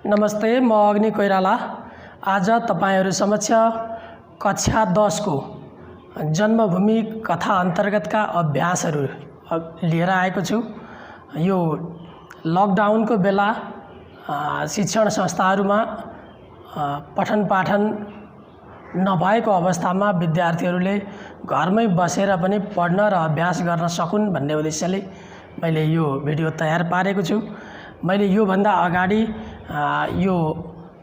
नमस्ते, म अग्नि कोइराला आज तपाईहरु समक्ष कक्षा 10 को जन्मभूमि कथा अन्तर्गतका अभ्यासहरु लिएर आएको छु। यो लकडाउनको बेला शिक्षण संस्थाहरुमा पठन पाठन नभएको अवस्थामा विद्यार्थीहरुले घरमै बसेर पनि पढ्न र अभ्यास गर्न सकुन् भन्ने उद्देश्यले मैले यो भिडियो तयार पारेको छु। मैले यो भन्दा अगाडि यो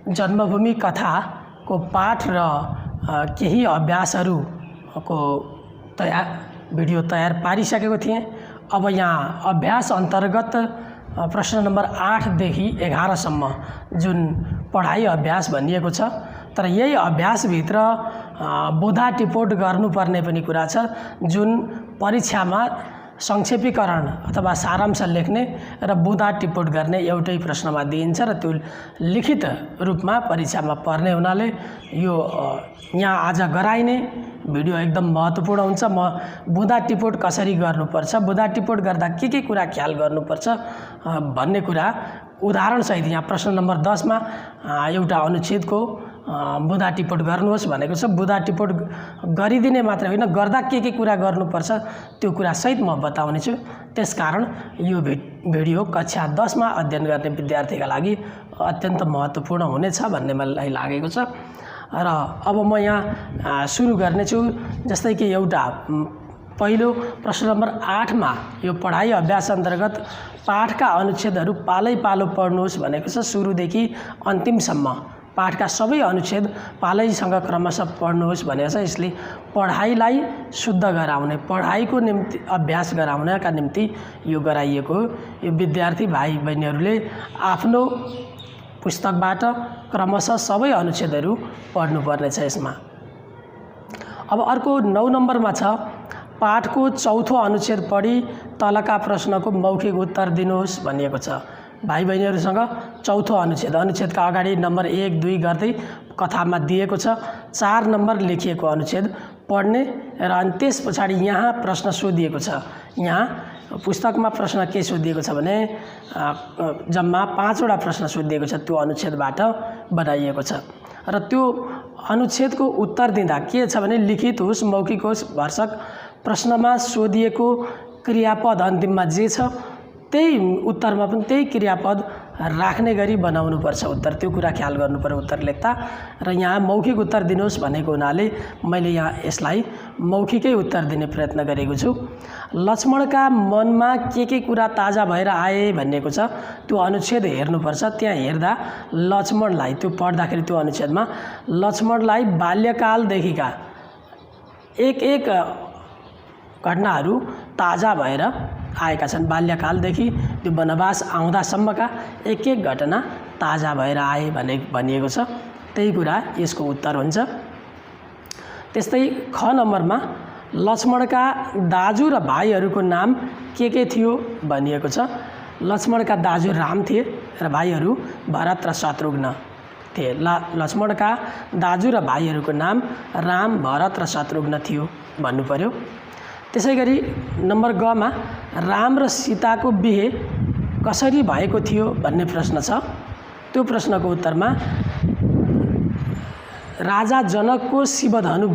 जन्मभूमि कथाको पाठ र केही अभ्यासहरुको भिडियो तयार पारिसकेको थिएँ। अब यहाँ अभ्यास अन्तर्गत प्रश्न नम्बर 8 देखि 11 सम्म जुन पढाइ अभ्यास भनिएको छ, तर यही अभ्यास भित्र बुधा टिपोट गर्नुपर्ने पनि कुरा छ, जुन परीक्षामा संक्षेपीकरण अथवा सारांश लेख्ने र बुधा टिपोट गर्ने एउटै प्रश्नमा दिइन्छ र त्यो लिखित रूपमा परीक्षामा पर्ने हुनाले यो यहाँ आज गराइने भिडियो एकदम महत्त्वपूर्ण हुन्छ। म बुधा टिपोट कसरी गर्नुपर्छ, बुधा टिपोट गर्दा के कुरा ख्याल गर्नुपर्छ भन्ने कुरा उदाहरण सहित यहाँ प्रश्न नम्बर 10 मा एउटा अनुच्छेदको बुधा टिपोट गर्नुहोस् भनेको छ। बुधा टिपोट गरिदिने मात्र होइन, गर्दा के कुरा गर्नुपर्छ त्यो कुरा सहित म बताउने छु। त्यसकारण यो भिडियो कक्षा 10 मा अध्ययन गर्ने विद्यार्थीका लागि अत्यन्त महत्त्वपूर्ण हुनेछ भन्ने मलाई लागेको छ। र अब म यहाँ सुरु गर्ने छु। जस्तै कि एउटा पहिलो प्रश्न नम्बर 8 मा यो पढाइ अभ्यास अन्तर्गत पाठका अनुच्छेदहरू पालै पालो पढ्नुहोस् भनेको छ। सुरुदेखि अन्तिमसम्म पाठका सबै अनुच्छेद पालैसँग क्रमशः पढ्नुहोस् भनेको छ। यसले पढाइलाई शुद्ध गराउने, पढाइको निम्ति अभ्यास गराउनका निम्ति यो गराइएको। यो विद्यार्थी भाइ बहिनीहरूले आफ्नो पुस्तकबाट क्रमशः सबै अनुच्छेदहरू पढ्नुपर्ने छ यसमा। अब अर्को 9 नम्बरमा छ, पाठको चौथो अनुच्छेद पढी तलका प्रश्नको मौखिक उत्तर दिनुहोस् भनिएको छ। भाइ बहिनीहरूसँग चौथो अनुच्छेदका अगाडि नम्बर 1, 2 गर्दै कथामा दिएको छ। 4 नम्बर लेखिएको अनुच्छेद पढ्ने र अनि त्यस पछाडि यहाँ प्रश्न सोधिएको छ। यहाँ पुस्तकमा प्रश्न के सोधिएको छ भने जम्मा 5 वटा प्रश्न सोधिएको छ, त्यो अनुच्छेदबाट बनाइएको छ। र त्यो अनुच्छेदको उत्तर दिँदा के छ भने लिखित होस् मौखिक होस् भरसक प्रश्नमा सोधिएको क्रियापद अन्तिममा जे छ त्यही उत्तरमा पनि त्यही क्रियापद राख्ने गरी बनाउनु पर्छ उत्तर। त्यो कुरा ख्याल गर्नु पर्यो उत्तर लेख्दा। र यहाँ मौखिक उत्तर दिनुहोस् भनेको हुनाले मैले यहाँ यसलाई मौखिकै उत्तर दिने प्रयत्न गरेको छु। लक्ष्मणका मनमा के कुरा ताजा भएर आए भनिएको छ, त्यो अनुच्छेद हेर्नुपर्छ। त्यहाँ हेर्दा लक्ष्मणलाई, त्यो पढ्दाखेरि त्यो अनुच्छेदमा लक्ष्मणलाई बाल्यकालदेखिका एक घटनाहरू ताजा भएर आएका छन्। बाल्यकालदेखि त्यो वनवास आउँदासम्मका एक घटना ताजा भएर आए भनिएको छ। त्यही कुरा यसको उत्तर हुन्छ। त्यस्तै ख नम्बरमा लक्ष्मणका दाजु र भाइहरूको नाम के थियो भनिएको छ। लक्ष्मणका दाजु राम थिए र भाइहरू भरत र शत्रुघ्न थिए। लक्ष्मणका दाजु र भाइहरूको नाम राम, भरत र शत्रुघ्न थियो भन्नु पर्यो। त्यसै गरी नम्बर ग मा राम र सीताको बिहे कसरी भएको थियो भन्ने प्रश्न छ। त्यो प्रश्नको उत्तरमा राजा जनकको शिवधनु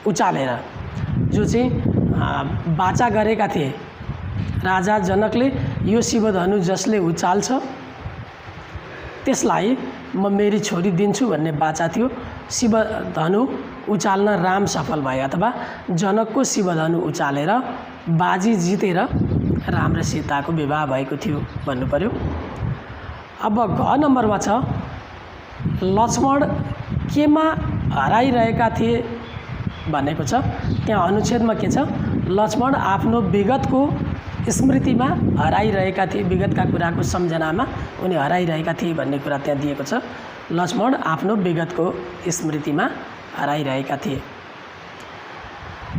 उचालेर, जो चाहिँ वाचा गरेका थिए राजा जनकले, यो शिवधनु जसले उचाल्छ त्यसलाई म मेरी छोरी दिन्छु भन्ने वाचा थियो। शिवधनु उचाल्न राम सफल भए अथवा जनकको शिवधनु उचालेर बाजी जितेर राम र सीताको विवाह भएको थियो भन्नु पर्यो। अब घ नम्बरमा छ, लक्ष्मण केमा हराइरहेका थिए भनेको छ। त्यहाँ अनुच्छेदमा के छ, लक्ष्मण आफ्नो विगतको स्मृतिमा हराइरहेका थिए, विगतका कुराको सम्झनामा उनी हराइरहेका थिए भन्ने कुरा त्यहाँ दिएको छ। लक्ष्मण आफ्नो विगतको स्मृतिमा हराइरहेका थिए।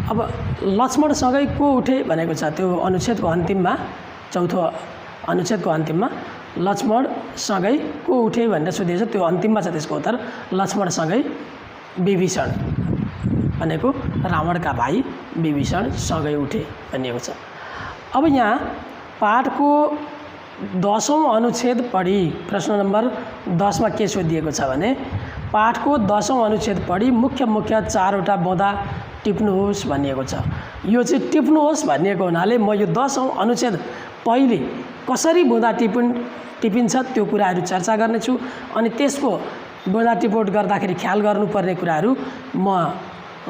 अब लक्ष्मणसँगै को उठे भनेको छ। त्यो अनुच्छेदको अन्तिममा, चौथो अनुच्छेदको अन्तिममा लक्ष्मणसँगै को उठे भनेर सोधिएको छ। त्यो अन्तिममा छ त्यसको उत्तर, लक्ष्मणसँगै विभीषण भनेको रावणका भाइ विभीषण सँगै उठे भनिएको छ। अब यहाँ पाठको 10औं अनुच्छेद पढी प्रश्न नम्बर 10 मा के सोधिएको छ भने पाठको 10औं अनुच्छेद पढी मुख्य 4वटा बुँदा टिप्नुहोस् भनिएको छ। यो चाहिँ टिप्नुहोस् भनिएको हुनाले म यो 10औं अनुच्छेद पहिले कसरी बुँदा टिपिन्छ त्यो कुराहरू चर्चा गर्नेछु अनि त्यसको बुँदा टिपोट गर्दाखेरि ख्याल गर्नुपर्ने कुराहरू म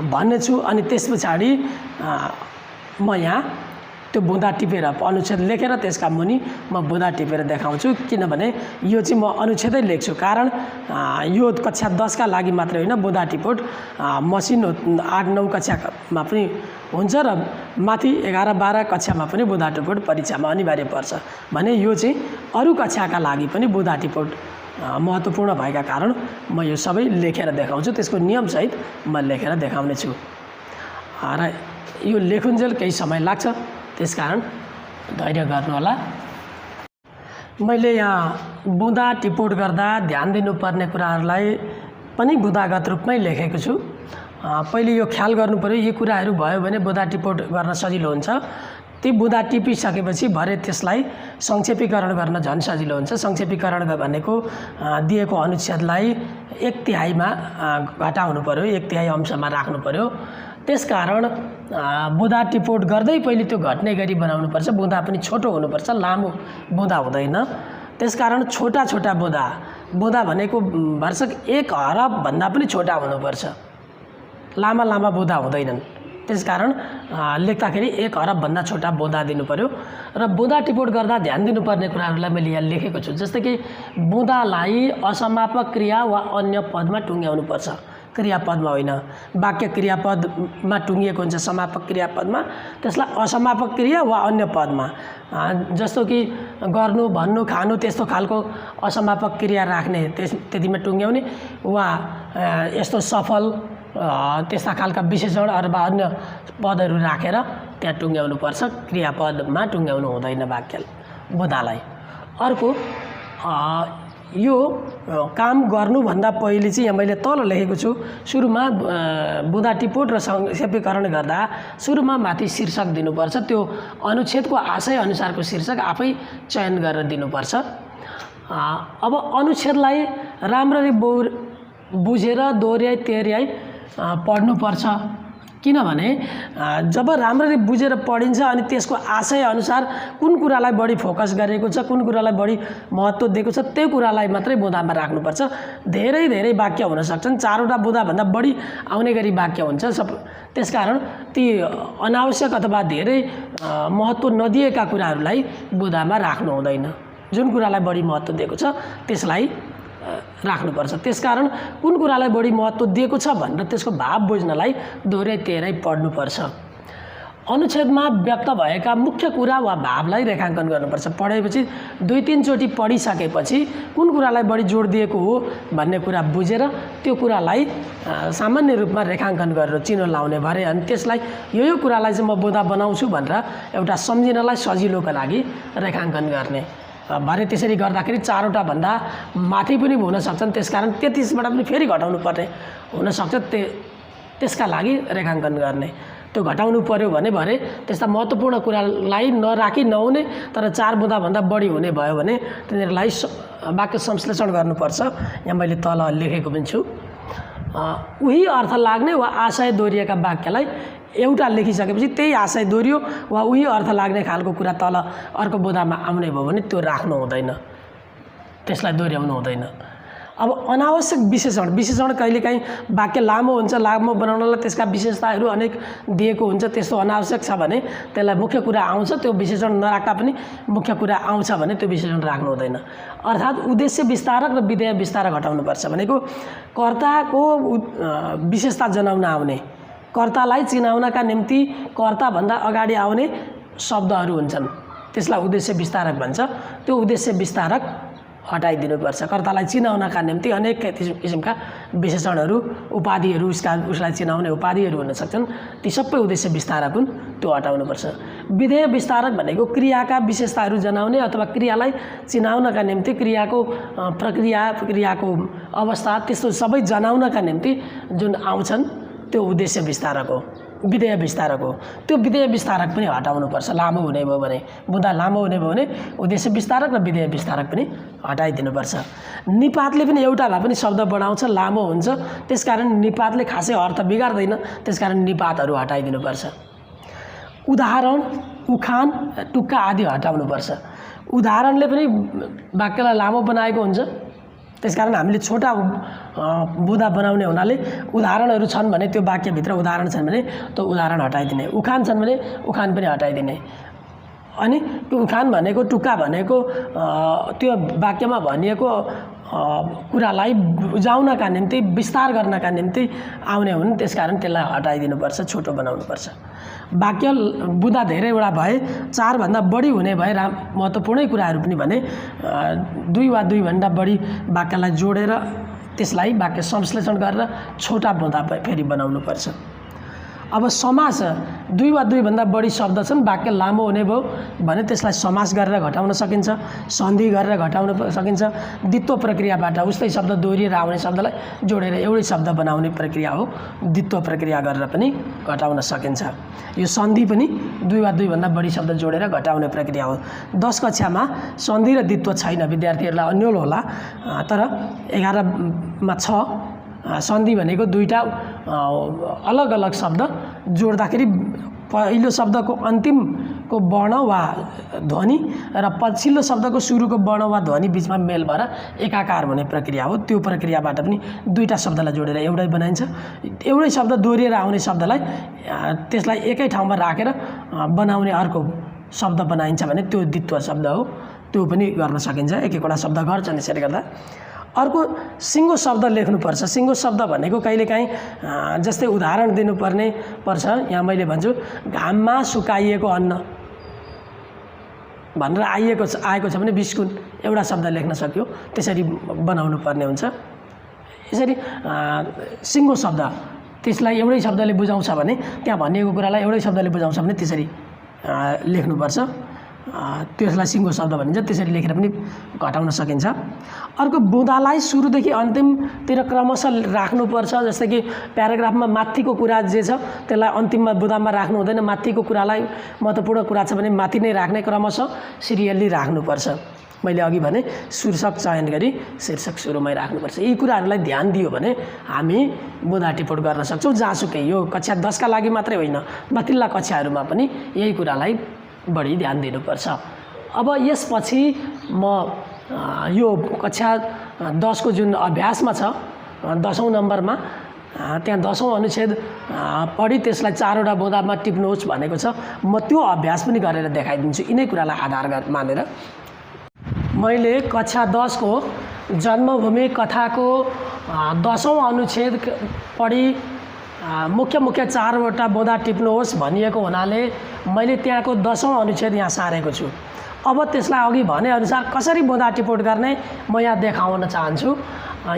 भन्नेछु अनि त्यस पछाडि म यहाँ त्यो बुँदा टिपेर अनुच्छेद लेखेर त्यसका मुनि म बुँदा टिपेर देखाउँछु किनभने यो चाहिँ म अनुच्छेदै लेख्छु कारण यो कक्षा 10 का लागि मात्रै होइन बुँदा टिपोट मसिनो 8-9 कक्षामा पनि हुन्छ र माथि 11-12 कक्षामा पनि बुँदा टिपोट परीक्षामा अनिवार्य पर्छ भने यो चाहिँ अरू कक्षाका लागि पनि बुँदा टिपोट महत्त्वपूर्ण भएका कारण म यो सबै लेखेर देखाउँछु त्यसको नियमसहित म लेखेर देखाउने छु र यो लेखुन्जेल केही समय लाग्छ त्यसकारण धैर्य गर्नुहोला। मैले यहाँ बुँदा टिपोट गर्दा ध्यान दिनुपर्ने कुराहरूलाई पनि बुँदागत रूपमै लेखेको छु। पहिले यो ख्याल गर्नु पर्यो यी कुराहरू भयो भने बुँदा टिपोट गर्न सजिलो हुन्छ। ती बुँदा टिपिसकेपछि भरे त्यसलाई संक्षेपीकरण गर्न झन् सजिलो हुन्छ। संक्षेपीकरण भनेको दिएको अनुच्छेदलाई 1/3मा घटाउनु पर्यो, 1/3 अंशमा राख्नु पर्यो। त्यसकारण बुँदा टिपोट गर्दै पहिले त्यो घट्ने गरी बनाउनुपर्छ। बुँदा पनि छोटो हुनुपर्छ, लामो बुँदा हुँदैन। त्यसकारण छोटा छोटा बुँदा भनेको भरसक 1 हरफ भन्दा पनि छोटा हुनुपर्छ, लामा लामा बुँदा हुँदैनन्। त्यसकारण लेख्दाखेरि 1 हरफ भन्दा छोटा बुँदा दिनु पर्यो र बुँदा टिपोट गर्दा ध्यान दिनुपर्ने कुराहरूलाई मैले यहाँ लेखेको छु। जस्तै कि बुँदालाई असमापक क्रिया वा अन्य पदमा टुङ्ग्याउनुपर्छ, क्रियापदमा होइन। वाक्य क्रियापदमा टुङ्गिएको हुन्छ समापक क्रियापदमा, त्यसलाई असमापक क्रिया वा अन्य पदमा जस्तो कि गर्नु, भन्नु, खानु त्यस्तो खालको असमापक क्रिया राख्ने त्यतिमा टुङ्ग्याउने वा यस्तो सफल त्यस्ता खालका विशेषण अथवा अन्य पदहरू राखेर त्यहाँ टुङ्ग्याउनु पर्छ। क्रियापदमा टुङ्ग्याउनु हुँदैन वाक्य बुँदालाई। अर्को यो काम गर्नुभन्दा पहिले चाहिँ यहाँ मैले तल लेखेको छु सुरुमा बुँदा टिपोट र संक्षेपीकरण गर्दा सुरुमा माथि शीर्षक दिनुपर्छ। त्यो अनुच्छेदको आशय अनुसारको शीर्षक आफै चयन गरेर दिनुपर्छ। अब अनुच्छेदलाई राम्ररी बुझेर दोहोर्याई तेर्याई पढ्नुपर्छ किनभने जब राम्ररी बुझेर पढिन्छ अनि त्यसको आशय अनुसार कुन कुरालाई बढी फोकस गरेको छ, कुन कुरालाई बढी महत्त्व दिएको छ त्यो कुरालाई मात्रै बुँदामा राख्नुपर्छ। धेरै धेरै वाक्य हुन सक्छन्, 4वटा बुँदाभन्दा बढी आउने गरी वाक्य हुन्छ। त्यसकारण ती अनावश्यक अथवा धेरै महत्त्व नदिएका कुराहरूलाई बुँदामा राख्नु हुँदैन। जुन कुरालाई बढी महत्त्व दिएको छ त्यसलाई राख्नुपर्छ। त्यसकारण कुन कुरालाई बढी महत्त्व दिएको छ भनेर त्यसको भाव बुझ्नलाई दोहोर्याई तेर्याई पढ्नुपर्छ। अनुच्छेदमा व्यक्त भएका मुख्य कुरा वा भावलाई रेखाङ्कन गर्नुपर्छ। पढेपछि 2-3 चोटि पढिसकेपछि कुन कुरालाई बढी जोड दिएको हो भन्ने कुरा बुझेर त्यो कुरालाई सामान्य रूपमा रेखाङ्कन गरेर चिनो लाउने भरे अनि त्यसलाई यो कुरालाई चाहिँ म बुँदा बनाउँछु भनेर एउटा सम्झिनलाई सजिलोका लागि रेखाङ्कन गर्ने भरे। त्यसरी गर्दाखेरि 4वटा भन्दा माथि पनि हुन सक्छन्, त्यसकारण 33बाट पनि फेरि घटाउनु पर्ने हुनसक्छ। त्यसका लागि रेखाङ्कन गर्ने। त्यो घटाउनु पर्यो भने भरे त्यस्ता महत्त्वपूर्ण कुरालाई नराखी नहुने तर 4 बुँदाभन्दा बढी हुने भयो भने तिनीहरूलाई वाक्य संश्लेषण गर्नुपर्छ। यहाँ मैले तल लेखेको पनि छु। उही अर्थ लाग्ने वा आशय दोहोरिएका वाक्यलाई एउटा लेखिसकेपछि त्यही आशय दोहोरियो वा उही अर्थ लाग्ने खालको कुरा तल अर्को बुँदामा आउने भयो भने त्यो राख्नु हुँदैन, त्यसलाई दोहोऱ्याउनु हुँदैन। अब अनावश्यक विशेषण कहिलेकाहीँ वाक्य लामो हुन्छ, लामो बनाउनलाई त्यसका विशेषताहरू अनेक दिएको हुन्छ, त्यस्तो अनावश्यक छ भने त्यसलाई मुख्य कुरा आउँछ, त्यो विशेषण नराख्दा पनि मुख्य कुरा आउँछ भने त्यो विशेषण राख्नु हुँदैन। अर्थात् उद्देश्य विस्तारक र विधेय विस्तारक हटाउनुपर्छ भनेको कर्ताको विशेषता जनाउन आउने, कर्तालाई चिनाउनका निम्ति कर्ताभन्दा अगाडि आउने शब्दहरू हुन्छन्, त्यसलाई उद्देश्य विस्तारक भन्छ। त्यो उद्देश्य विस्तारक हटाइदिनुपर्छ। कर्तालाई चिनाउनका निम्ति अनेक किसिमका विशेषणहरू, उपाधिहरू, उसलाई चिनाउने उपाधिहरू हुन सक्छन्, ती सबै उद्देश्य विस्तारक हुन्, त्यो हटाउनुपर्छ। विधेय विस्तारक भनेको क्रियाका विशेषताहरू जनाउने अथवा क्रियालाई चिनाउनका निम्ति क्रियाको प्रक्रिया, क्रियाको अवस्था त्यस्तो सबै जनाउनका निम्ति जुन आउँछन् त्यो उद्देश्य विस्तारक हो। विधेय विस्तारक हो। त्यो विधेय विस्तारक पनि हटाउनुपर्छ। लामो हुने भयो भने, बुँदा लामो हुने भयो भने उद्देश्य विस्तारक र विधेय विस्तारक पनि हटाइदिनुपर्छ। निपातले पनि एउटा भए पनि शब्द बढाउँछ, लामो हुन्छ, त्यसकारण निपातले खासै अर्थ बिगार्दैन, त्यसकारण निपातहरू हटाइदिनुपर्छ। उदाहरण, उखान, टुक्का आदि हटाउनुपर्छ। उदाहरणले पनि वाक्यलाई लामो बनाएको हुन्छ, त्यसकारण हामीले छोटा बुँदा बनाउने हुनाले उदाहरणहरू छन् भने त्यो वाक्यभित्र उदाहरण छन् भने त्यो उदाहरण हटाइदिने, उखान छन् भने उखान पनि हटाइदिने। अनि त्यो उखान भनेको, टुक्का भनेको त्यो वाक्यमा भनिएको कुरालाई बुझाउनका निम्ति, विस्तार गर्नका निम्ति आउने हुन्, त्यसकारण त्यसलाई हटाइदिनुपर्छ, छोटो बनाउनुपर्छ। वाक्य बुँदा धेरैवटा भए, 4 भन्दा बढी हुने भए महत्त्वपूर्णै कुराहरू पनि भने 2 वा 2 भन्दा बढी वाक्यलाई जोडेर त्यसलाई वाक्य संश्लेषण गरेर छोटा बुँदा फेरि बनाउनुपर्छ। अब समास, 2 वा 2 भन्दा बढी शब्द छन्, वाक्य लामो हुने भयो भने त्यसलाई समास गरेर घटाउन सकिन्छ, सन्धि गरेर घटाउन सकिन्छ। द्वित्व प्रक्रियाबाट उस्तै शब्द दोहोरिएर आउने शब्दलाई जोडेर एउटै शब्द बनाउने प्रक्रिया हो, द्वित्व प्रक्रिया गरेर पनि घटाउन सकिन्छ। यो सन्धि पनि 2 वा 2 भन्दा बढी शब्द जोडेर घटाउने प्रक्रिया हो। 10 कक्षामा सन्धि र द्वित्व छैन, विद्यार्थीहरूलाई अन्यल होला, तर 11 मा छ। सन्धि भनेको दुईटा अलग अलग शब्द जोड्दाखेरि पहिलो शब्दको अन्तिमको वर्ण वा ध्वनि र पछिल्लो शब्दको सुरुको वर्ण वा ध्वनि बिचमा मेल भएर एकाकार हुने प्रक्रिया हो। त्यो प्रक्रियाबाट पनि दुईटा शब्दलाई जोडेर एउटै बनाइन्छ। एउटै शब्द दोहोरिएर आउने शब्दलाई त्यसलाई एकै ठाउँमा राखेर बनाउने अर्को शब्द बनाइन्छ भने त्यो द्वित्व शब्द हो, त्यो पनि गर्न सकिन्छ। एक-एकवटा शब्द गर्छन् यसरी गर्दा। अर्को सिङ्गो शब्द लेख्नुपर्छ। सिङ्गो शब्द भनेको कहिलेकाहीँ जस्तै उदाहरण दिनुपर्ने पर्छ। यहाँ मैले भन्छु घाममा सुकाइएको अन्न भनेर आएको छ भने बिस्कुट एउटा शब्द लेख्न सक्यो, त्यसरी बनाउनु पर्ने हुन्छ। यसरी सिङ्गो शब्द त्यसलाई एउटै शब्दले बुझाउँछ भने, त्यहाँ भनिएको कुरालाई एउटै शब्दले बुझाउँछ भने त्यसरी लेख्नुपर्छ। त्यसलाई सिङ्गो शब्द भनिन्छ। त्यसरी लेखेर पनि घटाउन सकिन्छ। अर्को बुँदालाई सुरुदेखि अन्तिमतिर क्रमशः राख्नुपर्छ। जस्तै कि प्याराग्राफमा माथिको कुरा जे छ त्यसलाई अन्तिममा बुँदामा राख्नु हुँदैन। माथिको कुरालाई महत्त्वपूर्ण कुरा छ भने माथि नै राख्ने, क्रमशः सिरियल्ली राख्नुपर्छ। मैले अघि भने शीर्षक चयन गरी शीर्षक सुरुमै राख्नुपर्छ। यी कुराहरूलाई ध्यान दियो भने हामी बुँदा टिपोट गर्न सक्छौँ, जहाँसुकै। यो कक्षा 10 का लागि मात्रै होइन, माथिल्ला कक्षाहरूमा पनि यही कुरालाई बढी ध्यान दिनुपर्छ। अब यसपछि म यो कक्षा 10 को जुन अभ्यासमा छ, 10औं नम्बरमा, त्यहाँ 10औं अनुच्छेद पढी त्यसलाई 4वटा बुँदामा टिप्नुहोस् भनेको छ। म त्यो अभ्यास पनि गरेर देखाइदिन्छु यिनै कुरालाई आधार मानेर। मैले कक्षा 10 को जन्मभूमि कथाको 10औं अनुच्छेद पढी मुख्य 4वटा बुँदा टिप्नुहोस् भनिएको हुनाले मैले त्यहाँको 10औं अनुच्छेद यहाँ सारेको छु। अब त्यसलाई अघि भनेअनुसार कसरी बुँदा टिपोट गर्ने म यहाँ देखाउन चाहन्छु।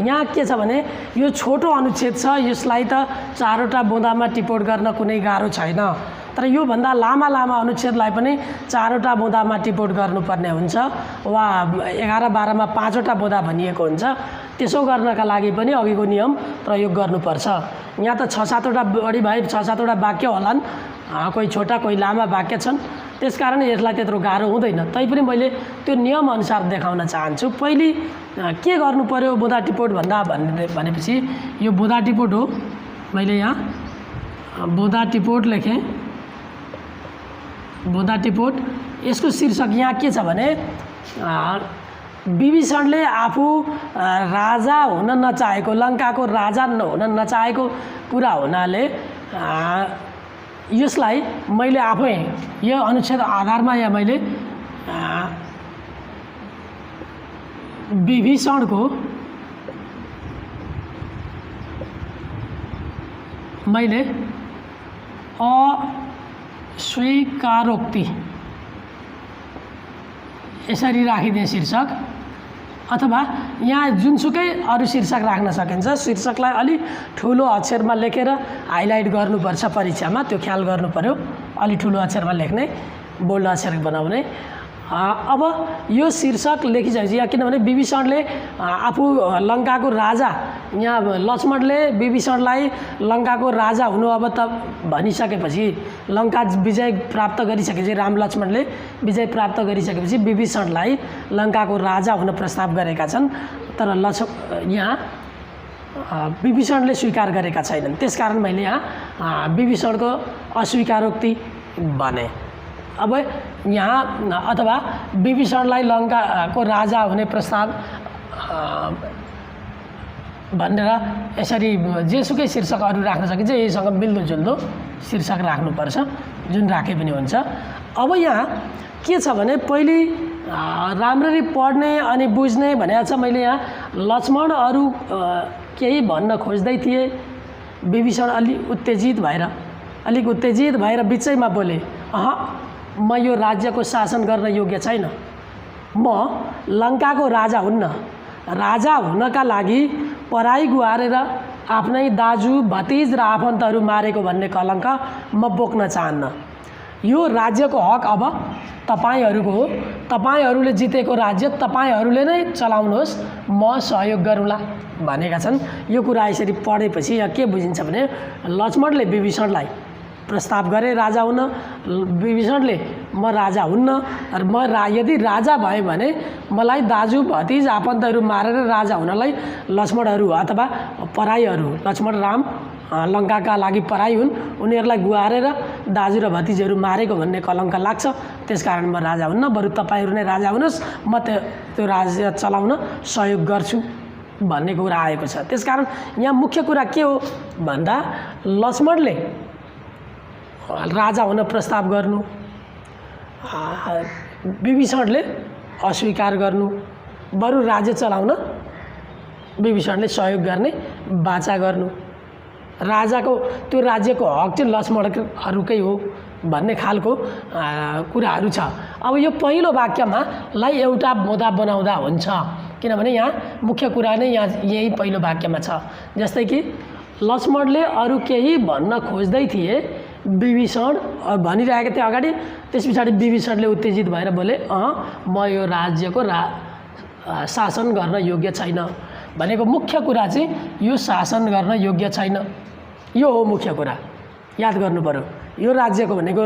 यहाँ के छ भने यो छोटो अनुच्छेद छ, यसलाई त 4वटा बुँदामा टिपोट गर्न कुनै गाह्रो छैन। तर योभन्दा लामा अनुच्छेदलाई पनि 4वटा बुँदामा टिपोट गर्नुपर्ने हुन्छ, वा 11-12 मा 5वटा बुँदा भनिएको हुन्छ। त्यसो गर्नका लागि पनि अघिको नियम प्रयोग गर्नुपर्छ। यहाँ त 6-7वटा बढी भए 6-7वटा वाक्य होलान्, कोही छोटा कोही लामा वाक्य छन्, त्यसकारण यसलाई त्यत्रो गाह्रो हुँदैन। तैपनि मैले त्यो नियम अनुसार देखाउन चाहन्छु। पहिले के गर्नु पर्यो बुँदा टिपोट भनेपछि यो बुँदा टिपोट हो। मैले यहाँ बुँदा टिपोट लेखेँ। बुँदा टिपोट, यसको शीर्षक यहाँ के छ भने विभीषणले आफू राजा हुन नचाहेको, लङ्काको राजा हुन नचाहेको कुरा हुनाले यसलाई मैले आफै यो अनुच्छेद आधारमा यहाँ मैले विभीषणको मैले अस्वीकारोक्ति यसरी राखिदिएँ शीर्षक। अथवा यहाँ जुनसुकै अरू शीर्षक राख्न सकिन्छ। शीर्षकलाई अलि ठुलो अक्षरमा लेखेर हाइलाइट गर्नुपर्छ परीक्षामा, त्यो ख्याल गर्नु पर्यो। अलि ठुलो अक्षरमा लेख्ने, बोल्ड अक्षर बनाउने। अब यो शीर्षक लेखिसकेपछि यहाँ किनभने विभीषणले आफू लङ्काको राजा, यहाँ लक्ष्मणले विभीषणलाई लङ्काको राजा हुनु अब त भनिसकेपछि, लङ्का विजय प्राप्त गरिसकेपछि, राम लक्ष्मणले विजय प्राप्त गरिसकेपछि विभीषणलाई लङ्काको राजा हुन प्रस्ताव गरेका छन्। तर यहाँ विभीषणले स्वीकार गरेका छैनन्। त्यसकारण मैले यहाँ विभीषणको अस्वीकारोक्ति भने। अब यहाँ अथवा विभीषणलाई लङ्काको राजा हुने प्रस्ताव भनेर यसरी जेसुकै शीर्षकहरू राख्न सकिन्छ, यहीसँग मिल्दोजुल्दो शीर्षक राख्नुपर्छ, जुन राखे पनि हुन्छ। अब यहाँ के छ भने पहिले राम्ररी पढ्ने अनि बुझ्ने भनेको छ। मैले यहाँ लक्ष्मणहरू केही भन्न खोज्दै थिए, विभीषण अलिक उत्तेजित भएर बिचैमा बोले, म यो राज्यको शासन गर्न योग्य छैन, म लङ्काको राजा हुन्न। राजा हुनका लागि पराई गुहारेर आफ्नै दाजु भतिज र आफन्तहरू मारेको भन्ने कलङ्क म बोक्न चाहन्न। यो राज्यको हक अब तपाईहरूको हो, तपाईहरूले जितेको राज्य तपाईहरूले नै चलाउनुहोस्, म सहयोग गरौँला भनेका छन्। यो कुरा यसरी पढेपछि यहाँ के बुझिन्छ भने लक्ष्मणले विभीषणलाई प्रस्ताव गरे राजा हुन, विभीषणले म राजा हुन्न, र यदि राजा भए भने मलाई दाजु भतिज आफन्तहरू मारेर राजा हुनलाई लक्ष्मणहरू अथवा पराईहरू, लक्ष्मण राम लङ्काका लागि पराई हुन्, उनीहरूलाई गुहारेर दाजु र भतिजहरू मारेको भन्ने कलङ्क लाग्छ। त्यसकारण म राजा हुन्न, बरु तपाईँहरू नै राजा हुनुहोस्, म त्यो राज्य चलाउन सहयोग गर्छु भन्ने कुरा आएको छ। त्यसकारण यहाँ मुख्य कुरा के हो भन्दा लक्ष्मणले राजा हुन प्रस्ताव गर्नु, विभीषणले अस्वीकार गर्नु, बरु राज्य चलाउन विभीषणले सहयोग गर्ने बाचा गर्नु, राजाको त्यो राज्यको हक चाहिँ लक्ष्मणहरूकै हो भन्ने खालको कुराहरू छ। अब यो पहिलो वाक्यमा लाई एउटा मुद्दा बनाउँदा हुन्छ, किनभने यहाँ मुख्य कुरा नै यहाँ यही पहिलो वाक्यमा छ। जस्तै कि लक्ष्मणले अरू केही भन्न खोज्दै थिए, विभीषण भनिरहेको थिए अगाडि, त्यस पछाडि विभीषणले उत्तेजित भएर बोले, म यो राज्यको शासन गर्न योग्य छैन भनेको मुख्य कुरा चाहिँ यो शासन गर्न योग्य छैन, यो हो मुख्य कुरा, याद गर्नु पर्यो। यो राज्यको भनेको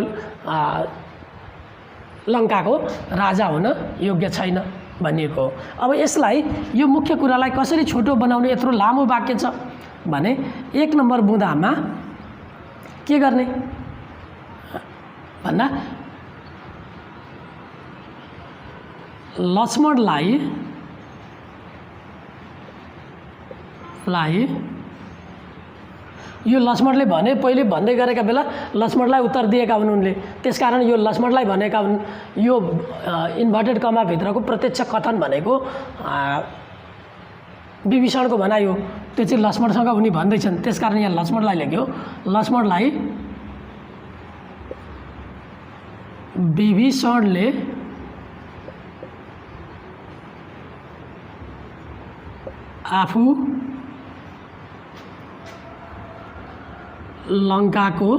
लङ्काको राजा हुन योग्य छैन भनिएको हो। अब यसलाई यो मुख्य कुरालाई कसरी छोटो बनाउने, यत्रो लामो वाक्य छ भने 1 नम्बर बुँदामा के गर्ने भन्दा लक्ष्मणलाई यो लक्ष्मणले भने पहिले भन्दै गरेका बेला लक्ष्मणलाई उत्तर दिएका हुन् उनले, त्यसकारण यो लक्ष्मणलाई भनेका हुन्। यो इन्भर्टेड कमा भित्रको प्रत्यक्ष कथन भनेको विभीषणको भनाइ हो, त्यो चाहिँ लक्ष्मणसँग उनी भन्दैछन्। त्यसकारण यहाँ लक्ष्मणलाई लेख्यो, लक्ष्मणलाई विभीषणले आफू लङ्काको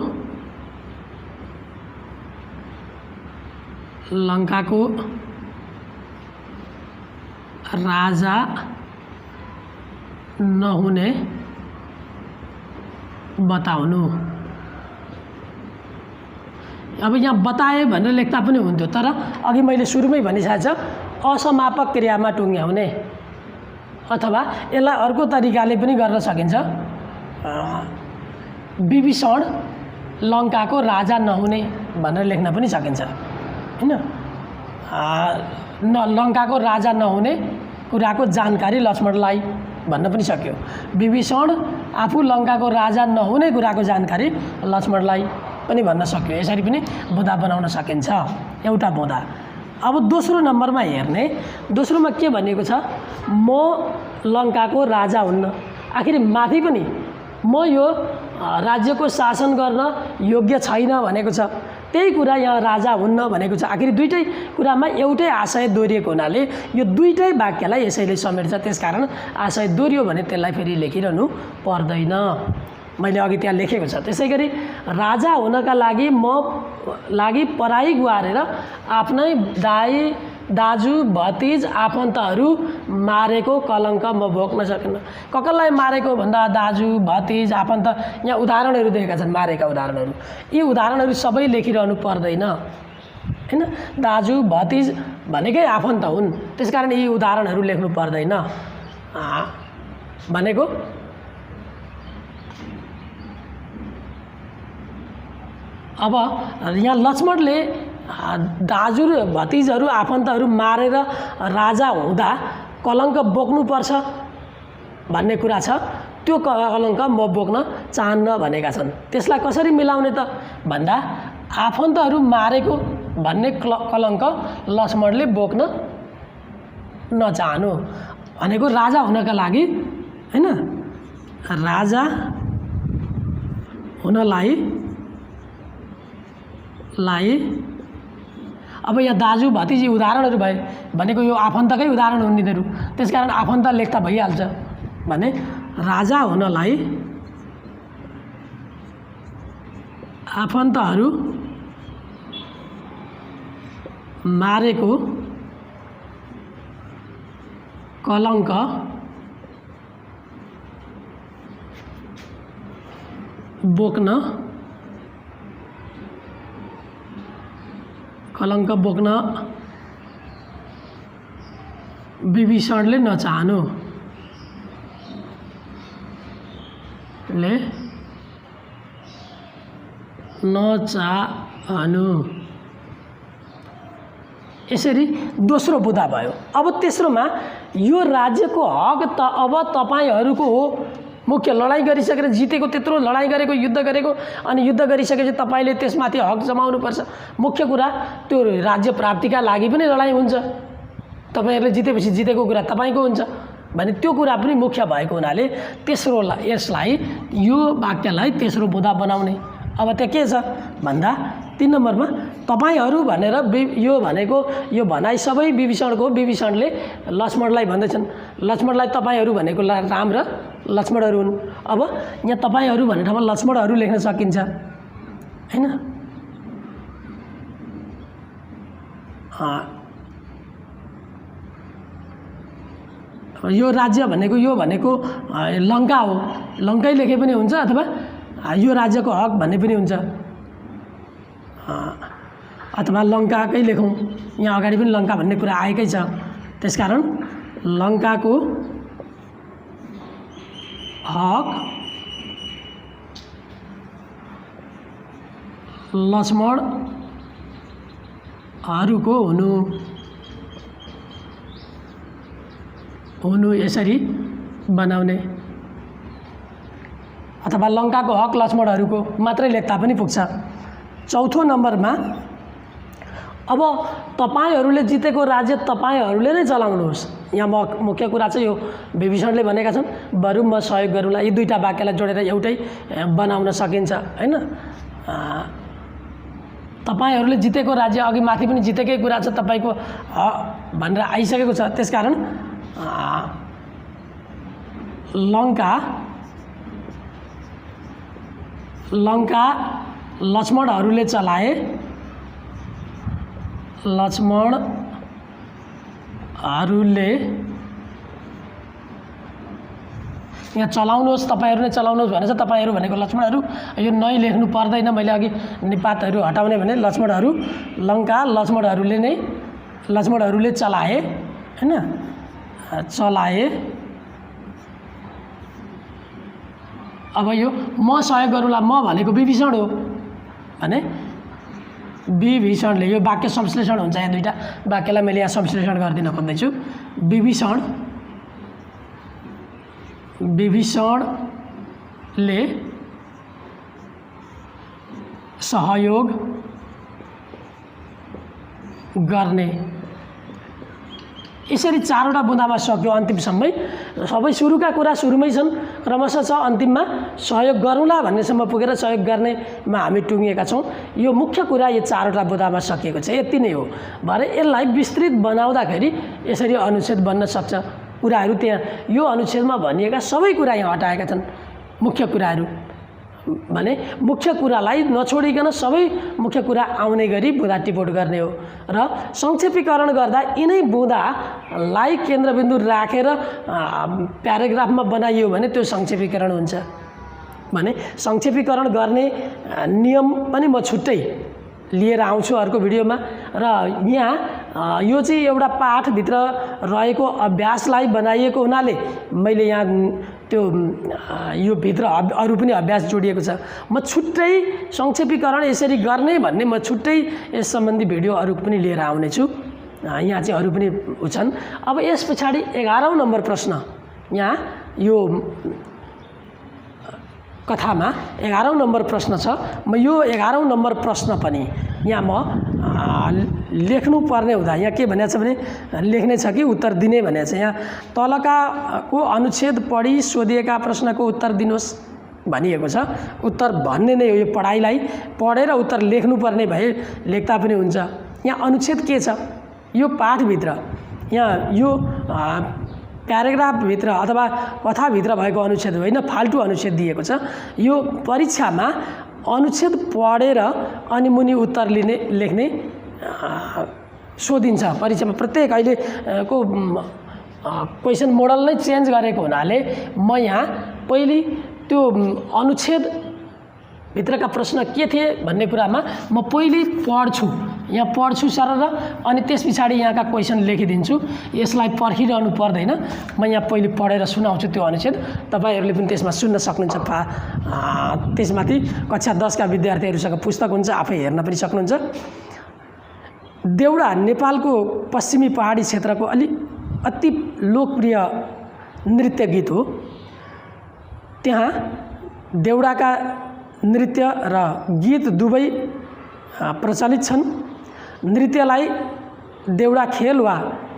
राजा नहुने बताउनु। अब यहाँ बताए भनेर लेख्दा पनि हुन्थ्यो, तर अघि मैले सुरुमै भनिसकेको छ असमापक क्रियामा टुङ्ग्याउने, अथवा यसलाई अर्को तरिकाले पनि गर्न सकिन्छ, विभीषण लङ्काको राजा नहुने भनेर लेख्न पनि सकिन्छ हैन। लङ्काको राजा नहुने कुराको जानकारी लक्ष्मणलाई भन्न पनि सक्यो, विभीषण आफू लङ्काको राजा नहुने कुराको जानकारी लक्ष्मणलाई पनि भन्न सक्यो। यसरी पनि बुँदा बनाउन सकिन्छ, एउटा बुँदा। अब दोस्रो नम्बरमा हेर्ने, दोस्रोमा के भनिएको छ, म लङ्काको राजा हुन्न। आखिर माथि पनि म यो राज्यको शासन गर्न योग्य छैन भनेको छ, त्यही कुरा यहाँ राजा हुन्न भनेको छ। आखिर दुईटै कुरामा एउटै आशय दोहोरिएको हुनाले यो दुईटै वाक्यलाई यसैले समेट्छ। त्यसकारण आशय दोहोरियो भने त्यसलाई फेरि लेखिरहनु पर्दैन। मैले अघि त्यहाँ लेखेको छ। त्यसै गरी राजा हुनका लागि पराई गुहारेर आफ्नै दाइ दाजु भतिज आफन्तहरू मारेको कलङ्क म भोग्न सकिन्न। कसलाई मारेको भन्दा दाजु भतिज आफन्त, यहाँ उदाहरणहरू दिएका छन् मारेका उदाहरणहरू। यी उदाहरणहरू सबै लेखिरहनु पर्दैन हैन, दाजु भतिज भनेकै आफन्त हुन्, त्यसकारण यी उदाहरणहरू लेख्नु पर्दैन भनेको। अब यहाँ लक्ष्मणले दाजु र भतिजहरू आफन्तहरू मारेर राजा हुँदा कलङ्क बोक्नुपर्छ भन्ने कुरा छ। त्यो कलङ्क म बोक्न चाहन्न भनेका छन्। त्यसलाई कसरी मिलाउने त भन्दा आफन्तहरू मारेको भन्ने कलङ्क लक्ष्मणले बोक्न नचाहनु भनेको राजा हुनका लागि हैन, राजा हुनलाई अब यहाँ दाजु भतिजी उदाहरणहरू भए भनेको यो आफन्तकै उदाहरण हुन् यिनीहरू, त्यसकारण आफन्त लेख्दा भइहाल्छ भने राजा हुनलाई आफन्तहरू मारेको कलङ्क बोक्न विभीषणले नचाहनु यसरी दोस्रो बुँदा भयो। अब तेस्रोमा यो राज्यको हक त अब तपाईहरूको हो। मुख्य लडाईँ गरिसकेर जितेको, त्यत्रो लडाईँ गरेको, युद्ध गरेको, अनि युद्ध गरिसकेपछि तपाईँले त्यसमाथि हक जमाउनुपर्छ। मुख्य कुरा त्यो राज्य प्राप्तिका लागि पनि लडाईँ हुन्छ, तपाईँहरूले जितेपछि जितेको कुरा तपाईँको हुन्छ भने त्यो कुरा पनि मुख्य भएको हुनाले यसलाई यो वाक्यलाई तेस्रो बुँदा बनाउने। अब त्यहाँ के छ भन्दा 3 नम्बरमा तपाईहरू भनेर यो भनेको यो भनाइ सबै विभीषणको, विभीषणले लक्ष्मणलाई भन्दैछन्। लक्ष्मणलाई तपाईहरू भनेको राम र लक्ष्मणहरू हुन्। अब यहाँ तपाईहरू भन्ने ठाउँमा लक्ष्मणहरू लेख्न सकिन्छ हैन। यो राज्य भनेको लङ्का हो, लङ्कै लेखे पनि हुन्छ अथवा यो राज्यको हक भन्ने पनि हुन्छ, अथवा लङ्काकै लेखौँ। यहाँ अगाडि पनि लङ्का भन्ने कुरा आएकै छ, त्यसकारण लङ्काको हक लक्ष्मणहरूको हुनु यसरी बनाउने, अथवा लङ्काको हक लक्ष्मणहरूको मात्रै लेख्दा पनि पुग्छ। चौथो नम्बरमा अब तपाईहरूले जितेको राज्य तपाईहरूले नै चलाउनुहोस्। यहाँ मुख्य कुरा चाहिँ यो विभीषणले भनेका छन्, बरु म सहयोग गरौँला। यी दुईटा वाक्यलाई जोडेर एउटै बनाउन सकिन्छ हैन। तपाईहरूले जितेको राज्य, अघि माथि पनि जितेकै कुरा छ तपाईँको भनेर आइसकेको छ, त्यसकारण लङ्का लक्ष्मणहरूले चलाए, लक्ष्मणहरूले यहाँ चलाउनुहोस्, तपाईहरू नै चलाउनुहोस् भनेछ। तपाईहरू भनेको लक्ष्मणहरू, यो नै लेख्नु पर्दैन। मैले अघि निपातहरू हटाउने भने लक्ष्मणहरू, लङ्का लक्ष्मणहरूले चलाए हैन, चलाए। अब यो म सहयोग गरौँला, म भनेको विभीषण हो भने विभीषणले, यो वाक्य संश्लेषण हुन्छ। यहाँ दुईटा वाक्यलाई मैले यहाँ संश्लेषण गरिदिन खोज्दैछु। विभीषणले सहयोग गर्ने, यसरी 4वटा बुँदामा सक्यो अन्तिमसम्मै। सबै सुरुका कुरा सुरुमै छन्, क्रमशः छ अन्तिममा सहयोग गरौँला भन्नेसम्म पुगेर सहयोग गर्नेमा हामी टुङ्गिएका छौँ। यो मुख्य कुरा यो 4वटा बुँदामा सकिएको छ, यति नै हो। भरे यसलाई विस्तृत बनाउँदाखेरि यसरी अनुच्छेद बन्न सक्छ। कुराहरू त्यहाँ यो अनुच्छेदमा भनिएका सबै कुरा यहाँ हटाएका छन्, मुख्य कुराहरू भने मुख्य कुरालाई नछोडिकन सबै मुख्य कुरा आउने गरी बुँदा टिपोट गर्ने हो र संक्षेपीकरण गर्दा यिनै बुँदालाई केन्द्रबिन्दु राखेर प्याराग्राफमा बनाइयो भने त्यो संक्षेपीकरण हुन्छ। भने संक्षेपीकरण गर्ने नियम पनि म छुट्टै लिएर आउँछु अर्को भिडियोमा। र यहाँ यो चाहिँ एउटा पाठभित्र रहेको अभ्यासलाई बनाइएको हुनाले मैले यहाँ त्यो यो भित्र अरू पनि अभ्यास जोडिएको छ। म छुट्टै संक्षेपीकरण यसरी गर्ने भन्ने म छुट्टै यस सम्बन्धी भिडियो अरू पनि लिएर आउनेछु। यहाँ चाहिँ अरू पनि छन्। अब यस पछाडि 11औं नम्बर प्रश्न, यहाँ यो कथामा 11औं नम्बर प्रश्न छ। म यो 11औं नम्बर प्रश्न पनि यहाँ म लेख्नु पर्ने हुँदा यहाँ के भनेको छ भने लेख्ने छ कि उत्तर दिने भनेको छ। यहाँ तलका को अनुच्छेद पढी सोधिएका प्रश्नको उत्तर दिनुहोस् भनिएको छ। उत्तर भन्ने नै हो, यो पढाइलाई पढेर उत्तर लेख्नुपर्ने भए लेख्दा पनि हुन्छ। यहाँ अनुच्छेद के छ यो पाठभित्र, यहाँ यो प्याराग्राफभित्र अथवा कथाभित्र भएको अनुच्छेद होइन, फाल्टु अनुच्छेद दिएको छ। यो परीक्षामा अनुच्छेद पढेर अनि मुनि उत्तर लेख्ने सोधिन्छ परीक्षामा। प्रत्येक अहिलेको क्वेसन मोडल नै चेन्ज गरेको हुनाले म यहाँ पहिले त्यो अनुच्छेद भित्रका प्रश्न के थिए भन्ने कुरामा म पहिले पढ्छु, यहाँ पढ्छु सरर अनि त्यस पछाडि यहाँका क्वेसन लेखिदिन्छु। यसलाई पर्खिरहनु पर्दैन, म यहाँ पहिले पढेर सुनाउँछु त्यो अनुच्छेद। तपाईहरूले पनि त्यसमा सुन्न सक्नुहुन्छ। त्यसमाथि कक्षा 10 का विद्यार्थीहरूसँग पुस्तक हुन्छ, आफै हेर्न पनि सक्नुहुन्छ। देउडा नेपालको पश्चिमी पहाडी क्षेत्रको अति लोकप्रिय नृत्य गीत हो। त्यहाँ देउडाका नृत्य र गीत दुवै प्रचलित छन्। नृत्यलाई देउडा खेल वा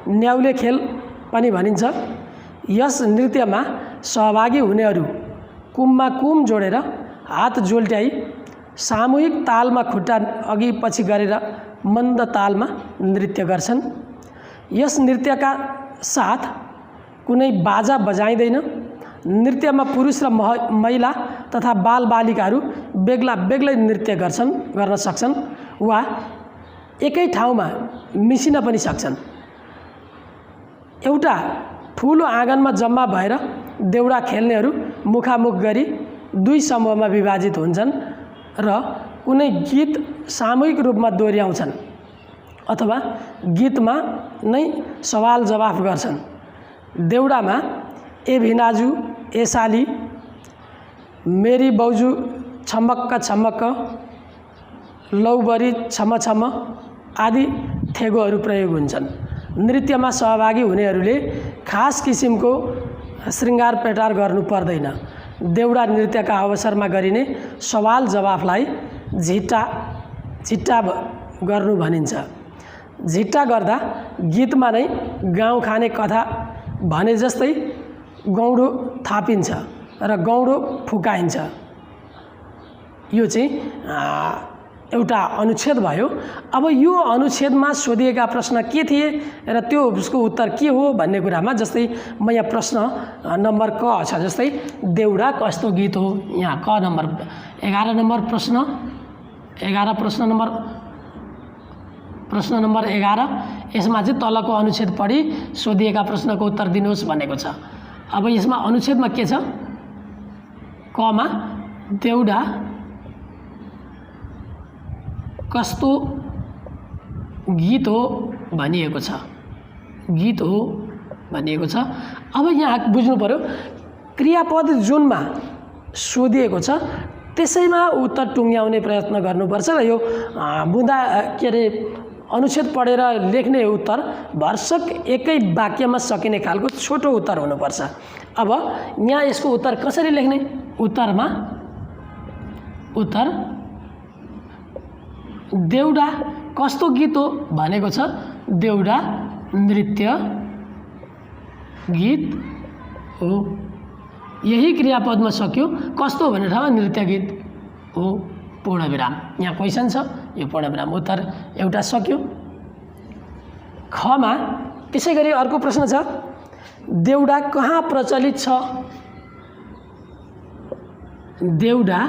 न्याउले खेल पनि भनिन्छ। यस नृत्यमा सहभागी हुनेहरू कुममा कुम जोडेर हात जोल्ट्याई सामूहिक तालमा खुट्टा अघि पछि गरेर मन्द तालमा नृत्य गर्छन्। यस नृत्यका साथ कुनै बाजा बजाइँदैन। नृत्यमा पुरुष र महिला तथा बालबालिकाहरू बेग्ला बेग्लै नृत्य गर्न सक्छन् वा एकै ठाउँमा मिसिन पनि सक्छन्। एउटा ठुलो आँगनमा जम्मा भएर देउडा खेल्नेहरू मुखामुख गरी दुई समूहमा विभाजित हुन्छन् र कुनै गीत सामूहिक रूपमा दोहोर्याउँछन् अथवा गीतमा नै सवाल जवाफ गर्छन्। देउडामा ए भिनाजु ए साली, मेरी बाउजू छमक्क छमक्क, लौबरी छम छम आदि थेगोहरू प्रयोग हुन्छन्। नृत्यमा सहभागी हुनेहरूले खास किसिमको श्रृङ्गार पेटार गर्नु पर्दैन। देउडा नृत्यका अवसरमा गरिने सवाल जवाफलाई झिट्टा गर्नु भनिन्छ। झिट्टा गर्दा गीतमा नै गाउँ खाने कथा भने जस्तै गौडो थापिन्छ र गौडो फुकाइन्छ। यो चाहिँ एउटा अनुच्छेद भयो। अब यो अनुच्छेदमा सोधिएका प्रश्न के थिए र त्यो उसको उत्तर के हो भन्ने कुरामा जस्तै म यहाँ प्रश्न नम्बर क छ, जस्तै देउडा कस्तो गीत हो। यहाँ क नम्बर 11 नम्बर प्रश्न 11 प्रश्न नम्बर 11 यसमा चाहिँ तलको अनुच्छेद पढी सोधिएका प्रश्नको उत्तर दिनुहोस् भनेको छ। अब यसमा अनुच्छेदमा के छ, कमा देउडा कस्तो गीत हो भनिएको छ, गीत हो भनिएको छ। अब यहाँ बुझ्नु पर्यो क्रियापद जुनमा सोधिएको छ त्यसैमा उत्तर टुङ्ग्याउने प्रयत्न गर्नुपर्छ र यो बुँदा के अरे अनुच्छेद पढेर लेख्ने उत्तर भरसक एकै वाक्यमा सकिने खालको छोटो उत्तर हुनुपर्छ। अब यहाँ यसको उत्तर कसरी लेख्ने, उत्तरमा उत्तर देउडा कस्तो गीत हो भनेको छ, देउडा नृत्य गीत हो। यही क्रियापदमा सक्यो। कस्तो भन्ने ठाउँमा नृत्य गीत हो, पूर्ण विराम। यहाँ क्वेसन छ, यो पूर्ण विराम, उत्तर एउटा सक्यो। खमा त्यसै गरी अर्को प्रश्न छ, देउडा कहाँ प्रचलित छ। देउडा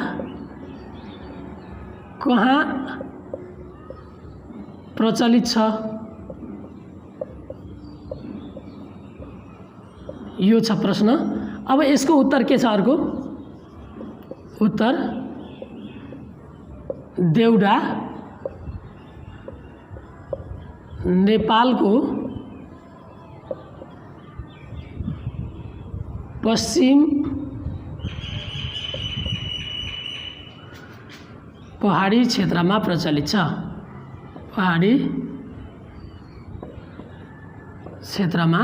कहाँ प्रचलित छ? यो छ प्रश्न। अब यसको उत्तर के छ? अर्को उत्तर देउडा नेपालको पश्चिम पहाडी क्षेत्रमा प्रचलित छ। पहाडी क्षेत्रमा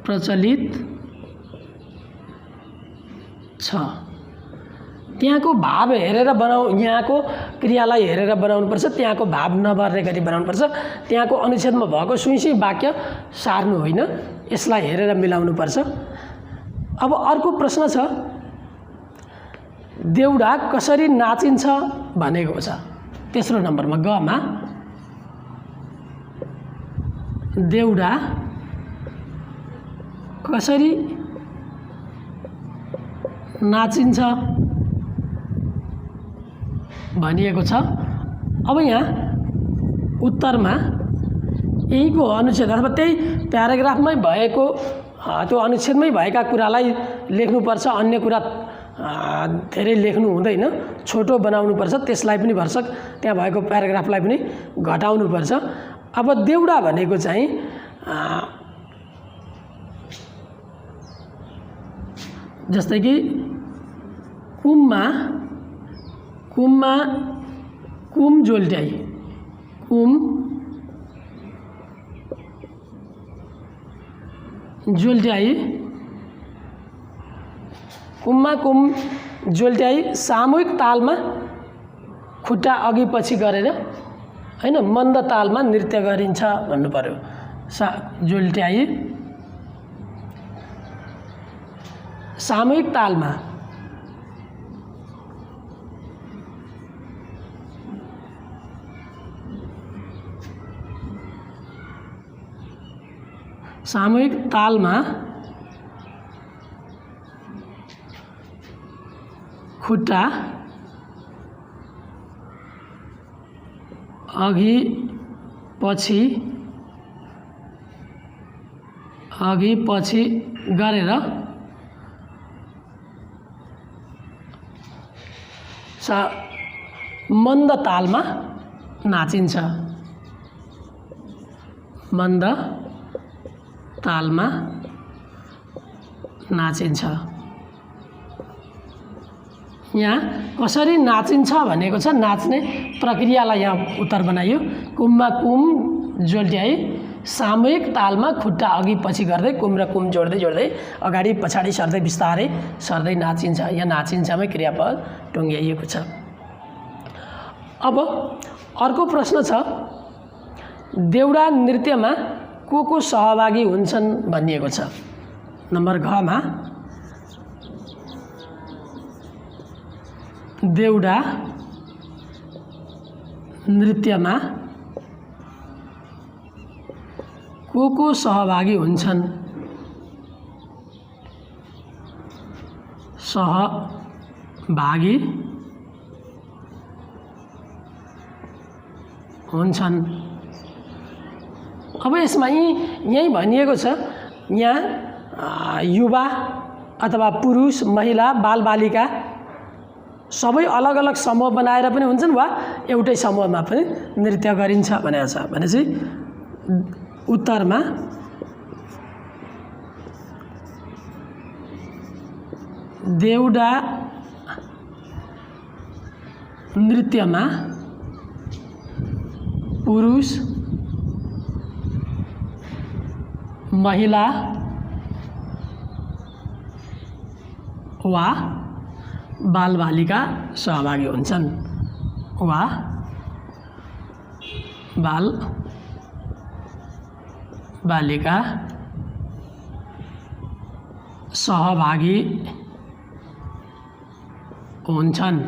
प्रचलित छ। त्यहाँको भाव हेरेर बनाऊ, यहाँको क्रियालाई हेरेर बनाउनुपर्छ, त्यहाँको भाव नभर्ने गरी बनाउनुपर्छ। त्यहाँको अनुच्छेदमा भएको सुई वाक्य सार्नु होइन, यसलाई हेरेर मिलाउनुपर्छ। अब अर्को प्रश्न छ, देउडा कसरी नाचिन्छ भनेको छ। तेस्रो नम्बरमा गमा देउडा कसरी नाचिन्छ भनिएको छ। अब यहाँ उत्तरमा यहीको अनुच्छेद अथवा त्यही प्याराग्राफमै भएको त्यो अनुच्छेदमै भएका कुरालाई लेख्नुपर्छ। अन्य कुरा धेरै लेख्नु हुँदैन, छोटो बनाउनुपर्छ। त्यसलाई पनि भरसक त्यहाँ भएको प्याराग्राफलाई पनि घटाउनुपर्छ। अब देउडा भनेको चाहिँ जस्तै कि कुममा कुम जोल्ट्याई, कुम जोल्ट्याई, कुममा कुम जोल्ट्याई सामूहिक तालमा खुट्टा अघि पछि गरेर हैन मन्द तालमा नृत्य गरिन्छ भन्नु पर्यो। जोल्ट्याई सामूहिक तालमा खुट्टा अघि पछि गरेर मन्द तालमा नाचिन्छ। मन्द तालमा नाचिन्छ। यहाँ कसरी नाचिन्छ भनेको छ, नाच्ने प्रक्रियालाई यहाँ उत्तर बनाइयो। कुममा कुम जोल्ट्याई सामूहिक तालमा खुट्टा अघि पछि गर्दै कुम र कुम जोड्दै जोड्दै अगाडि पछाडि सर्दै बिस्तारै सर्दै नाचिन्छ। यहाँ नाचिन्छमै क्रियापद टुङ्ग्याइएको छ। अब अर्को प्रश्न छ, देउडा नृत्यमा को सहभागी हुन्छन् भनिएको छ। नम्बर घमा देउडा नृत्यमा को सहभागी हुन्छन्? सहभागी हुन्छन्। अब यसमा यही भनिएको छ, यहाँ युवा अथवा पुरुष, महिला, बालबालिका सबै अलग अलग समूह बनाएर पनि हुन्छन् वा एउटै समूहमा पनि नृत्य गरिन्छ भनेको छ। भनेपछि उत्तरमा देउडा नृत्यमा पुरुष, महिला वा बालबालिका सहभागी हुन्छन् वा बालबालिका सहभागी हुन्छन्।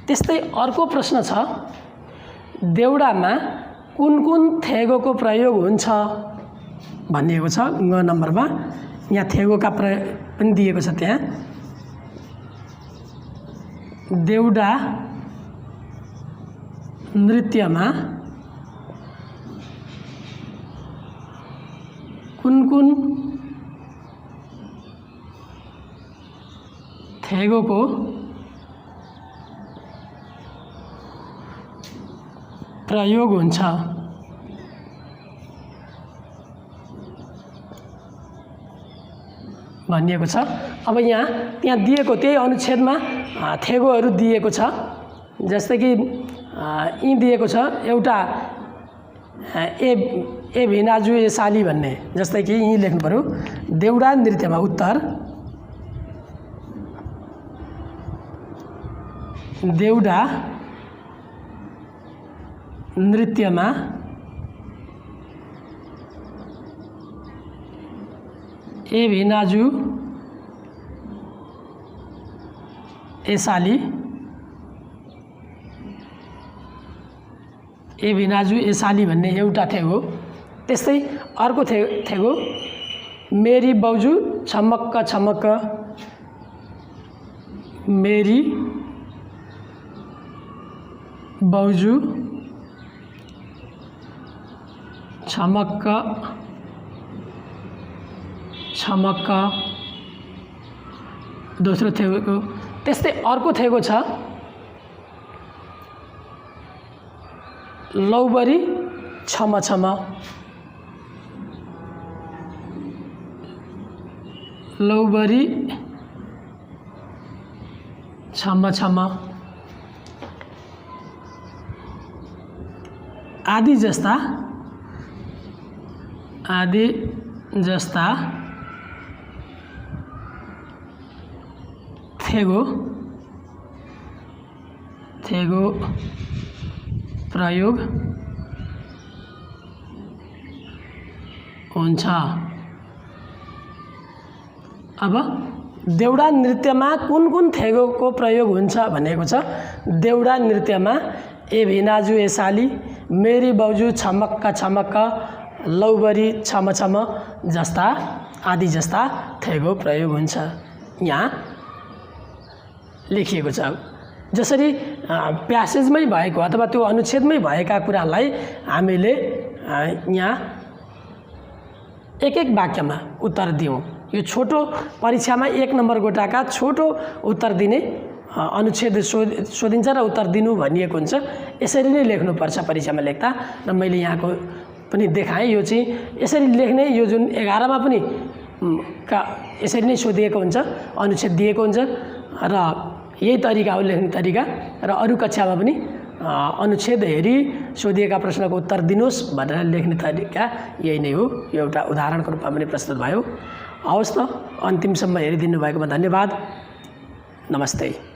त्यस्तै अर्को प्रश्न छ, देउडामा कुन कुन थेगोको प्रयोग हुन्छ भनिएको छ ग नम्बरमा। यहाँ थेगोका पनि दिएको छ। त्यहाँ देउडा नृत्यमा कुन थेगोको प्रयोग हुन्छ। भनिएको छ। अब त्यहाँ दिएको त्यही अनुच्छेदमा थेगोहरू दिएको छ। जस्तै कि यी दिएको छ एउटा ए भिनाजु ए साली भन्ने। जस्तै कि यी लेख्नु पर्यो देउडा नृत्यमा उत्तर देउडा नृत्यमा ए भिनाजु ए साली ए भिनाजु ए साली भन्ने एउटा थेगो। त्यस्तै अर्को थेगो मेरी बाउजू छमक्क छमक्क मेरी बाउजू छमक्क छमक्क दोस्रो थेगो। त्यस्तै अर्को थेगो छ लौबरी छम छम लौबरी छम छम आदि जस्ता थेगो प्रयोग हुन्छ। अब देउडा नृत्यमा कुन थेगोको प्रयोग हुन्छ भनेको छ। देउडा नृत्यमा ए भिनाजु ए साली मेरी बाउजू छमक्क छमक्क लौबरी छम छम जस्ता आदि जस्ता थेगो प्रयोग हुन्छ। यहाँ लेखिएको छ। जसरी प्यासेजमै भएको अथवा त्यो अनुच्छेदमै भएका कुरालाई हामीले यहाँ एक वाक्यमा उत्तर दियौँ। यो छोटो परीक्षामा 1 नम्बर गोटाका छोटो उत्तर दिने अनुच्छेद सोधिन्छ र उत्तर दिनु भनिएको हुन्छ। यसरी नै लेख्नुपर्छ परीक्षामा लेख्दा। र मैले यहाँको पनि देखाएँ। यो चाहिँ यसरी लेख्ने, यो जुन 11 मा पनि यसरी नै सोधिएको हुन्छ, अनुच्छेद दिएको हुन्छ र यही तरिका हो लेख्ने तरिका। र अरू कक्षामा पनि अनुच्छेद हेरी सोधिएका प्रश्नको उत्तर दिनुहोस् भनेर लेख्ने तरिका यही नै हो। यो एउटा उदाहरणको रूपमा पनि प्रस्तुत भयो। हवस् त, अन्तिमसम्म हेरिदिनु भएकोमा धन्यवाद। नमस्ते।